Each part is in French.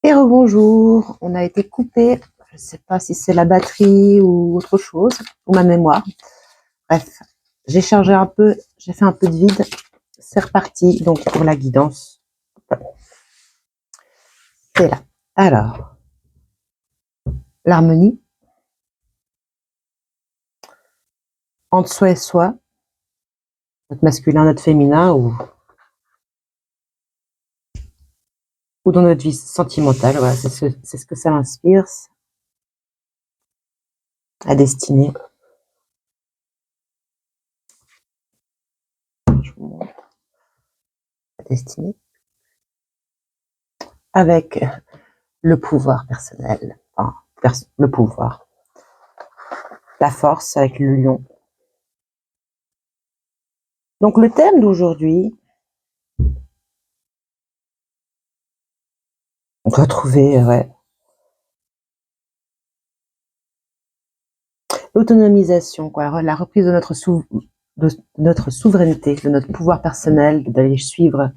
Et rebonjour, on a été coupé, je ne sais pas si c'est la batterie ou autre chose, ou ma mémoire. Bref, j'ai chargé un peu, j'ai fait un peu de vide, c'est reparti, donc pour la guidance. C'est là. Alors, l'harmonie, entre soi et soi, notre masculin, notre féminin, ou dans notre vie sentimentale, voilà, c'est ce que ça inspire, à destinée. Je vous montre. À destinée. Avec le pouvoir personnel, enfin, le pouvoir. La force avec le lion. Donc le thème d'aujourd'hui, on va trouver l'autonomisation, quoi, la reprise de notre souveraineté, de notre pouvoir personnel, d'aller suivre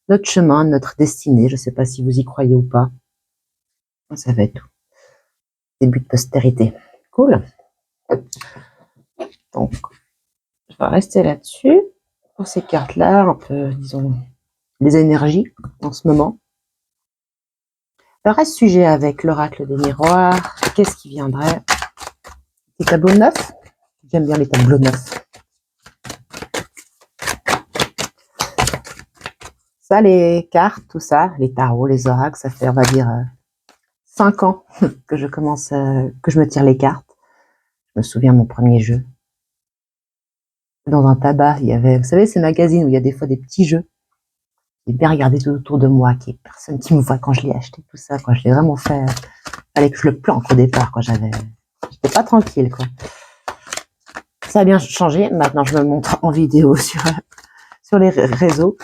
notre chemin, notre destinée. Je ne sais pas si vous y croyez ou pas. Ça va être tout. Début de postérité. Cool. Donc, je vais rester là-dessus. Pour ces cartes-là, un peu, disons, les énergies en ce moment. Alors, reste sujet avec l'oracle des miroirs. Qu'est-ce qui viendrait? Des tableaux neufs. J'aime bien les tableaux neufs. Ça, les cartes, tout ça, les tarots, les oracles, ça fait, on va dire, 5 ans que je commence, que je me tire les cartes. Je me souviens de mon premier jeu. Dans un tabac, il y avait, vous savez, ces magazines où il y a des fois des petits jeux. J'ai bien regardé tout autour de moi, qu'il n'y ait personne qui me voit quand je l'ai acheté, tout ça, quoi. Je l'ai vraiment fait, fallait que je le planque au départ, quoi. J'étais pas tranquille, quoi. Ça a bien changé. Maintenant, je me montre en vidéo sur les réseaux,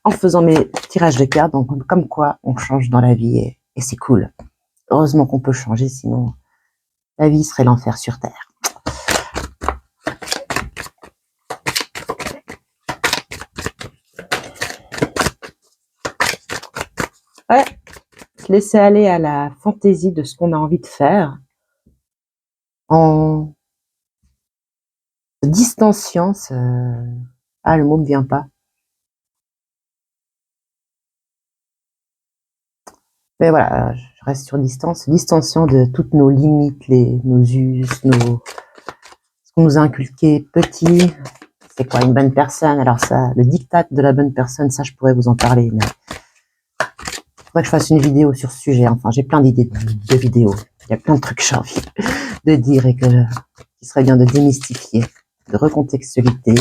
en faisant mes tirages de cartes. Donc, comme quoi, on change dans la vie et c'est cool. Heureusement qu'on peut changer, sinon la vie serait l'enfer sur Terre. Ouais, laisser aller à la fantaisie de ce qu'on a envie de faire en distanciant ah, le mot me vient pas. Mais voilà, je reste sur distance, distanciant de toutes nos limites, nos us, ce qu'on nous a inculqué petit. C'est quoi une bonne personne? Alors ça, le diktat de la bonne personne, ça je pourrais vous en parler, mais il faudrait que je fasse une vidéo sur ce sujet. Enfin, j'ai plein d'idées de vidéos. Il y a plein de trucs que j'ai envie de dire et qu'il serait bien de démystifier, de recontextualiser,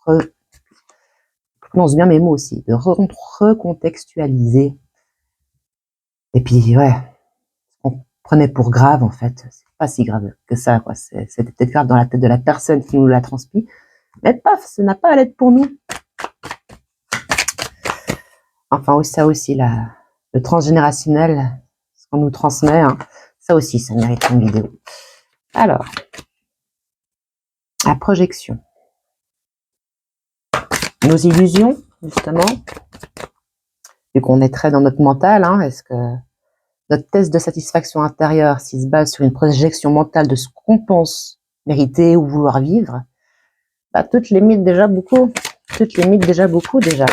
je prononce bien mes mots aussi, de recontextualiser. Et puis, ouais, on prenait pour grave, en fait, c'est pas si grave que ça, quoi. C'était peut-être grave dans la tête de la personne qui nous l'a transmis, mais paf, ça n'a pas à l'être pour nous. Enfin, ça aussi, le transgénérationnel, ce qu'on nous transmet, hein, ça aussi, ça mérite une vidéo. Alors, la projection. Nos illusions, justement, vu qu'on est très dans notre mental, hein, est-ce que notre test de satisfaction intérieure, s'il se base sur une projection mentale de ce qu'on pense mériter ou vouloir vivre, bah, toutes les mythes déjà beaucoup. Toutes les mythes déjà beaucoup, déjà.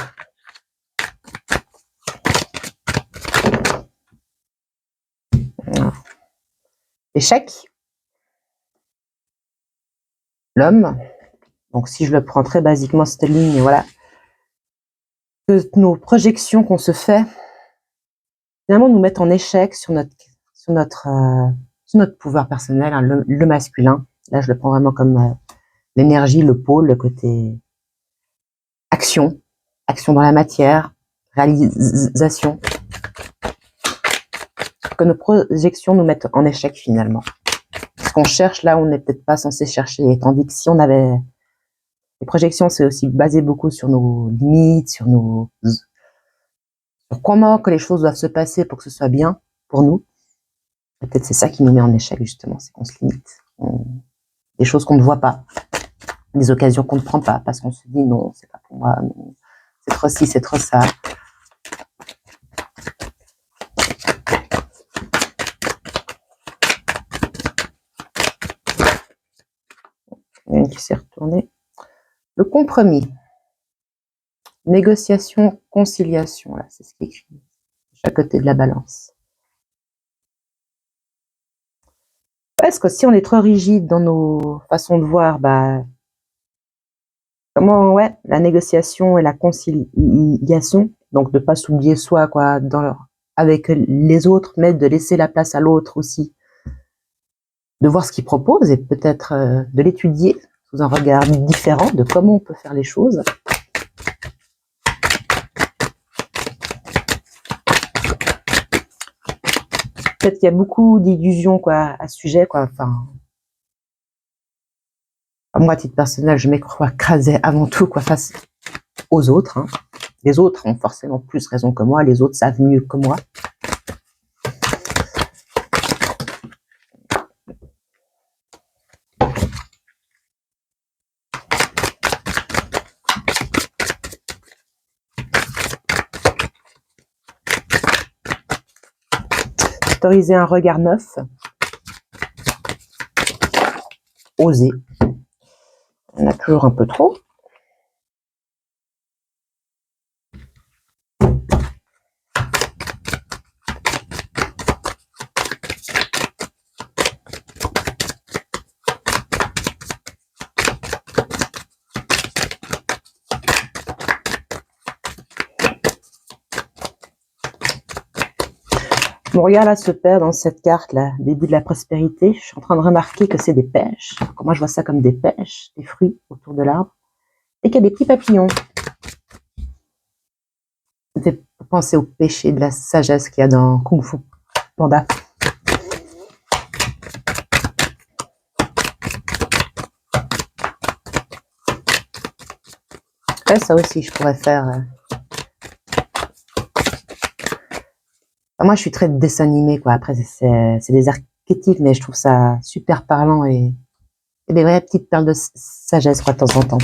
Échec. L'homme. Donc, si je le prends très basiquement, cette ligne, voilà. Que nos projections qu'on se fait, finalement, nous mettent en échec sur notre pouvoir personnel, hein, le masculin. Là, je le prends vraiment comme l'énergie, le pôle, le côté action. Action dans la matière, réalisation. Que nos projections nous mettent en échec, finalement. Ce qu'on cherche là, on n'est peut-être pas censé chercher. Tandis que si on avait... Les projections, c'est aussi basé beaucoup sur nos limites, sur comment que les choses doivent se passer pour que ce soit bien pour nous. Peut-être c'est ça qui nous met en échec, justement, c'est qu'on se limite. Des choses qu'on ne voit pas, des occasions qu'on ne prend pas, parce qu'on se dit non, c'est pas pour moi, non, c'est trop ci, c'est trop ça. qui s'est retourné. Le compromis. Négociation, conciliation. Là, c'est ce qui est écrit. Chaque côté de la balance. Parce que si on est trop rigide dans nos façons de voir, bah, comment, ouais, la négociation et la conciliation, donc de pas s'oublier soi, quoi, avec les autres, mais de laisser la place à l'autre aussi, de voir ce qu'il propose et peut-être de l'étudier sous un regard différent de comment on peut faire les choses. Peut-être qu'il y a beaucoup d'illusions, quoi, à ce sujet, quoi. Enfin, moi, à titre personnel, je m'écrasais avant tout, quoi, face aux autres. Hein. Les autres ont forcément plus raison que moi, les autres savent mieux que moi. Autoriser un regard neuf. Oser. On a toujours un peu trop. Mon regard là se perd dans cette carte là, début de la prospérité. Je suis en train de remarquer que c'est des pêches. Moi je vois ça comme des pêches, des fruits autour de l'arbre, et qu'il y a des petits papillons. Ça me fait penser au péché de la sagesse qu'il y a dans Kung Fu Panda. Ouais, ça aussi je pourrais faire. Moi je suis très dessin animé quoi. Après c'est des archétypes, mais je trouve ça super parlant et des vraies petites perles de sagesse quoi de temps en temps.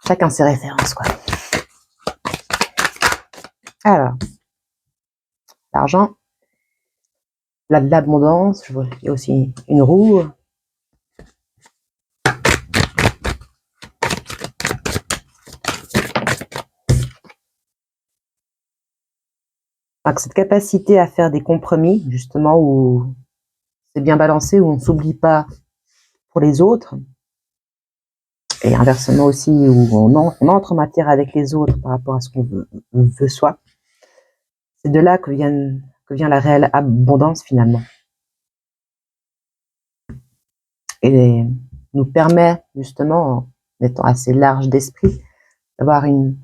Chacun ses références quoi. Alors, l'argent, l'abondance, je vois il y a aussi une roue. Enfin, cette capacité à faire des compromis, justement, où c'est bien balancé, où on ne s'oublie pas pour les autres, et inversement aussi, où on entre en matière avec les autres par rapport à ce qu'on veut soi. C'est de là que vient la réelle abondance, finalement. Et nous permet, justement, en étant assez large d'esprit, d'avoir une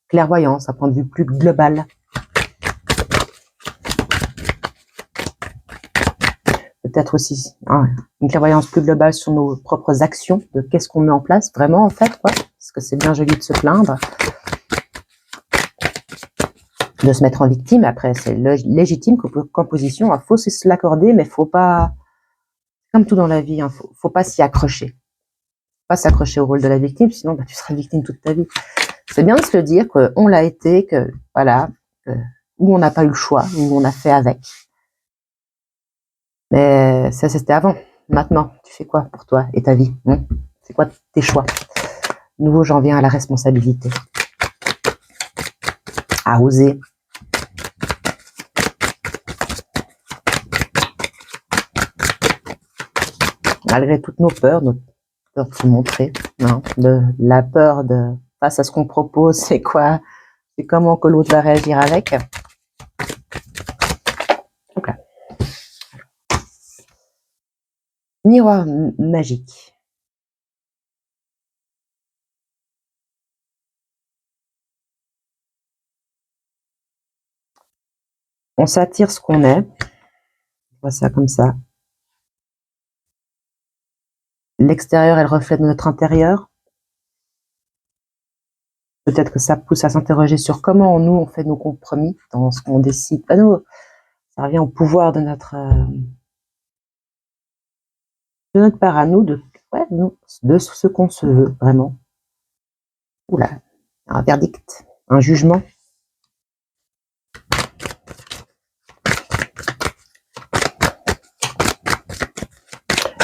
clairvoyance, un point de vue plus global. Peut-être aussi une clairvoyance plus globale sur nos propres actions, de qu'est-ce qu'on met en place vraiment en fait, quoi. Parce que c'est bien joli de se plaindre, de se mettre en victime. Après, c'est légitime qu'en position, il faut se l'accorder, mais faut pas, comme tout dans la vie, faut pas s'y accrocher. Faut pas s'accrocher au rôle de la victime, sinon tu seras victime toute ta vie. C'est bien de se le dire qu'on l'a été, que voilà, où on n'a pas eu le choix, où on a fait avec. Mais ça, c'était avant. Maintenant, tu fais quoi pour toi et ta vie, c'est quoi tes choix? Nouveau, j'en viens à la responsabilité. À oser. Malgré toutes nos peurs de se montrer, de la peur de face à ce qu'on propose, c'est quoi? C'est comment que l'autre va réagir avec. Donc là. Miroir magique. On s'attire ce qu'on est. On voit ça comme ça. L'extérieur est le reflet de notre intérieur. Peut-être que ça pousse à s'interroger sur comment nous on fait nos compromis dans ce qu'on décide. Nous, ça revient au pouvoir de notre part à nous, de ce qu'on se veut vraiment. Oula, un verdict, un jugement.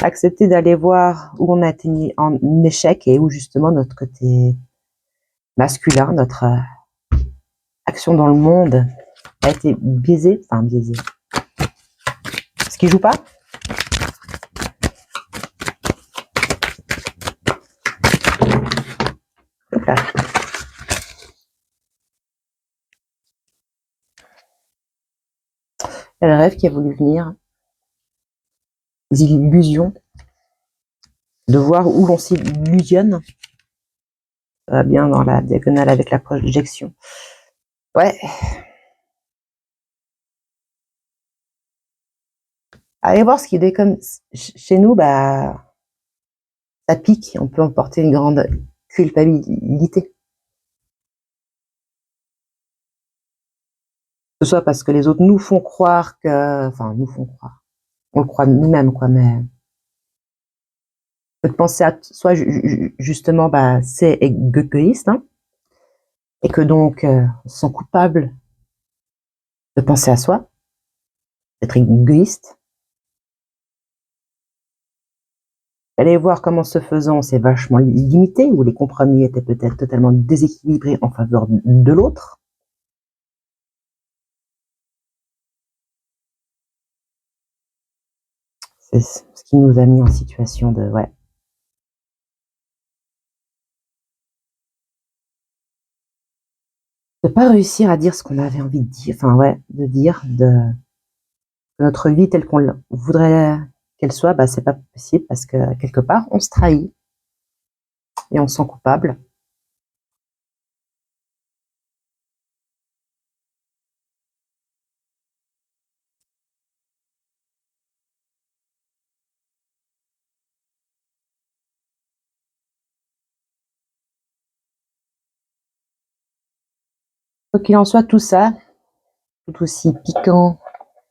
Accepter d'aller voir où on a été en échec et où justement notre côté masculin, notre action dans le monde a été biaisée. Enfin, biaisée. Ce qui joue pas. Là. Il y a le rêve qui a voulu venir. Les illusions. De voir où l'on s'illusionne. Ça va bien dans la diagonale avec la projection. Ouais. Allez voir ce qui déconne chez nous, bah, ça pique. On peut emporter une grande culpabilité. Que ce soit parce que les autres nous font croire que, enfin, nous font croire. On le croit nous-mêmes, quoi, mais de penser à soi, justement, bah, c'est égoïste, hein, et que donc, on se sent coupable de penser à soi, d'être égoïste. Allez voir comment ce faisant, c'est vachement limité, où les compromis étaient peut-être totalement déséquilibrés en faveur de l'autre. C'est ce qui nous a mis en situation de, ouais. De pas réussir à dire ce qu'on avait envie de dire, enfin, ouais, de dire, notre vie telle qu'on voudrait qu'elle soit, bah, c'est pas possible parce que quelque part, on se trahit et on se sent coupable. Quoi qu'il en soit, tout ça, tout aussi piquant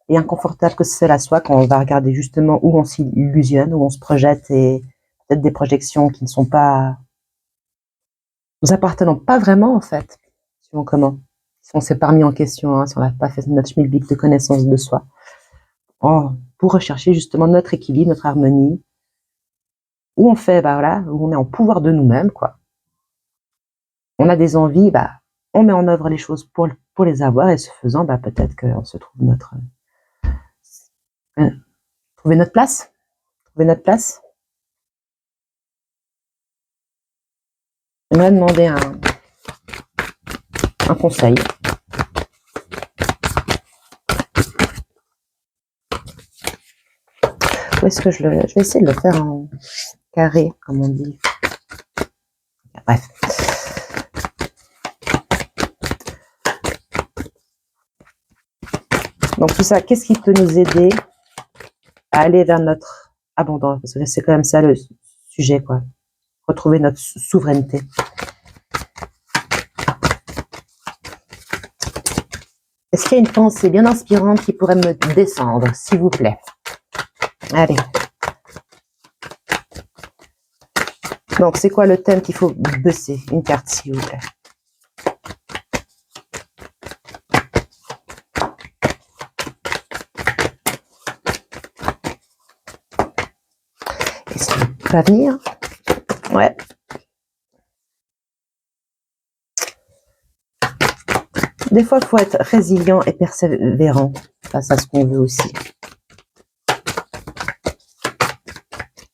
et inconfortable que cela soit, quand on va regarder justement où on s'illusionne, où on se projette et peut-être des projections qui ne sont pas, nous appartenant pas vraiment en fait, suivant comment, si on s'est pas remis en question, hein, si on n'a pas fait notre schmilblick de connaissance de soi, pour rechercher justement notre équilibre, notre harmonie, où on fait, bah voilà, où on est en pouvoir de nous-mêmes, quoi. On a des envies, bah, on met en œuvre les choses pour les avoir, et ce faisant, bah, peut-être qu'on se trouve trouver notre place, trouver notre place. J'aimerais demander un conseil. Où est-ce que je vais essayer de le faire en carré, comme on dit. Bref. Donc tout ça, qu'est-ce qui peut nous aider à aller vers notre abondance? Parce que c'est quand même ça le sujet, quoi. Retrouver notre souveraineté. Est-ce qu'il y a une pensée bien inspirante qui pourrait me descendre, s'il vous plaît? Allez. Donc, c'est quoi le thème qu'il faut bosser? Une carte, s'il vous plaît. Est-ce qu'il va venir? Ouais. Des fois, il faut être résilient et persévérant face à ce qu'on veut aussi.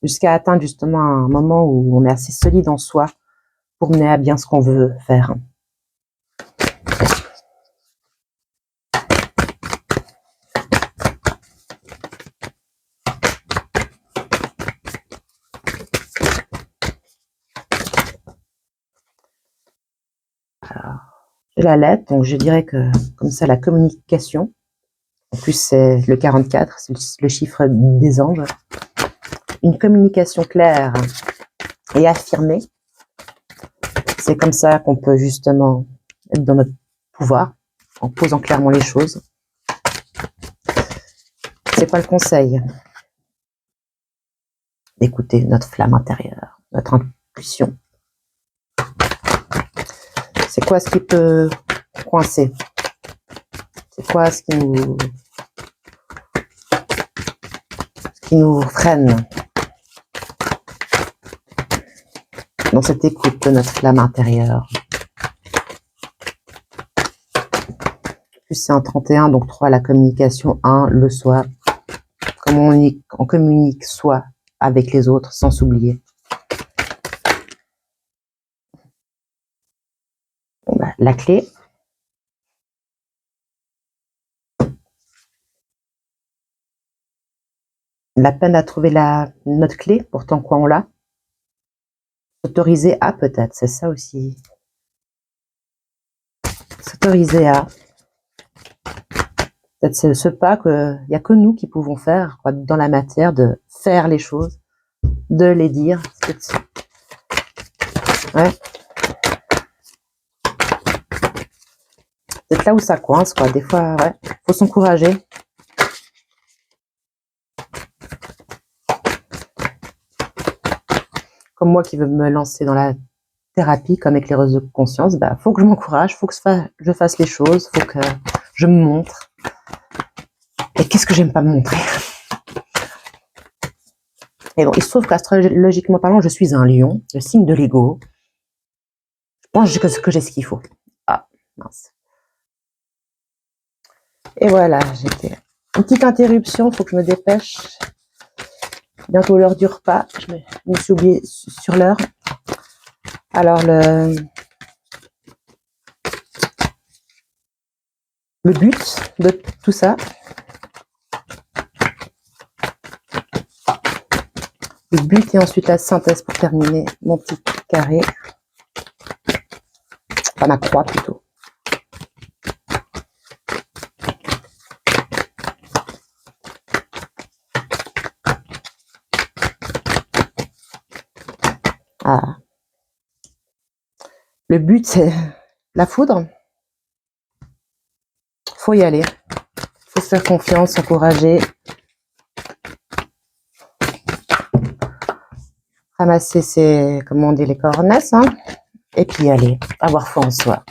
Jusqu'à atteindre justement un moment où on est assez solide en soi pour mener à bien ce qu'on veut faire. Alors, j'ai la lettre, donc je dirais que comme ça, la communication. En plus, c'est le 44, c'est le chiffre des anges. Une communication claire et affirmée. C'est comme ça qu'on peut justement être dans notre pouvoir, en posant clairement les choses. C'est quoi le conseil? D'écouter notre flamme intérieure, notre intuition. C'est quoi ce qui peut coincer? C'est quoi ce qui nous freine? dans cette écoute de notre flamme intérieure. Plus c'est un 31, donc 3 la communication, 1 le soi. Comment on communique soi avec les autres sans s'oublier. Bon, bah, la clé. La peine à trouver notre clé, pourtant quoi on l'a. S'autoriser à peut-être, c'est ça aussi. S'autoriser à. Peut-être c'est ce pas qu'il n'y a que nous qui pouvons faire quoi, dans la matière, de faire les choses, de les dire. Ouais. C'est là où ça coince, quoi. Des fois, ouais, faut s'encourager. Comme moi qui veux me lancer dans la thérapie comme éclaireuse de conscience, bah, faut que je m'encourage, faut que je fasse les choses, faut que je me montre. Et qu'est-ce que j'aime pas me montrer? Et bon, il se trouve qu'astrologiquement parlant, je suis un lion, le signe de l'ego. Je pense que j'ai ce qu'il faut. Ah, mince. Et voilà, j'étais... Une petite interruption, faut que je me dépêche. Bientôt l'heure du repas. Je me suis oubliée sur l'heure. Alors, le but de tout ça, le but et ensuite la synthèse pour terminer mon petit carré. Enfin, ma croix plutôt. Ah. Le but, c'est la foudre. Faut y aller. Faut se faire confiance, s'encourager. Ramasser ses, comment on dit, les coronesses, hein. Et puis aller, avoir foi en soi.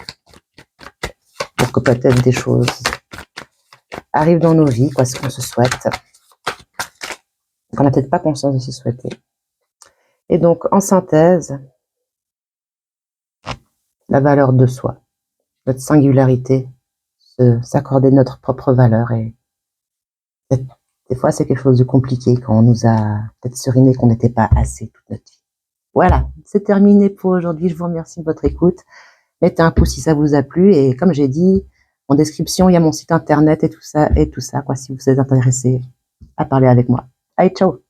Pour que peut-être des choses arrivent dans nos vies, quoi, ce qu'on se souhaite. Qu'on n'a peut-être pas conscience de se souhaiter. Et donc, en synthèse, la valeur de soi, notre singularité, s'accorder notre propre valeur. Et des fois, c'est quelque chose de compliqué quand on nous a peut-être seriné qu'on n'était pas assez toute notre vie. Voilà, c'est terminé pour aujourd'hui. Je vous remercie de votre écoute. Mettez un pouce si ça vous a plu. Et comme j'ai dit, en description, il y a mon site internet et tout ça, quoi, si vous êtes intéressé à parler avec moi. Allez, ciao!